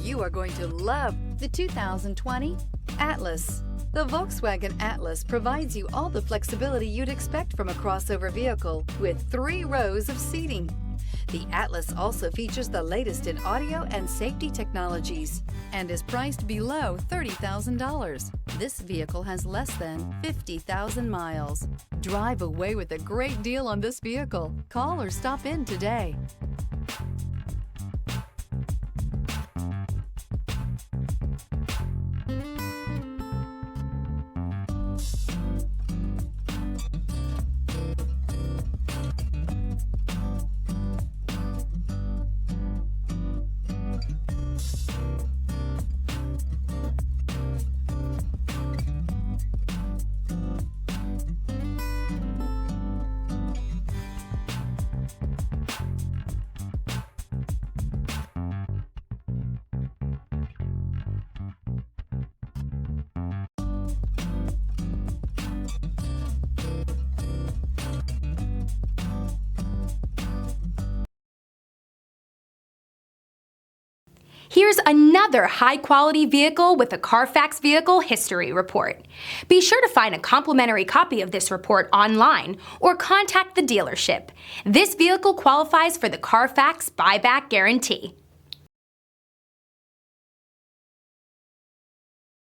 You are going to love the 2020 Atlas. The Volkswagen Atlas provides you all the flexibility you'd expect from a crossover vehicle with 3 rows of seating. The Atlas also features the latest in audio and safety technologies and is priced below $30,000. This vehicle has less than 50,000 miles. Drive away with a great deal on this vehicle. Call or stop in today. Here's another high-quality vehicle with a Carfax Vehicle History Report. Be sure to find a complimentary copy of this report online or contact the dealership. This vehicle qualifies for the Carfax Buyback Guarantee.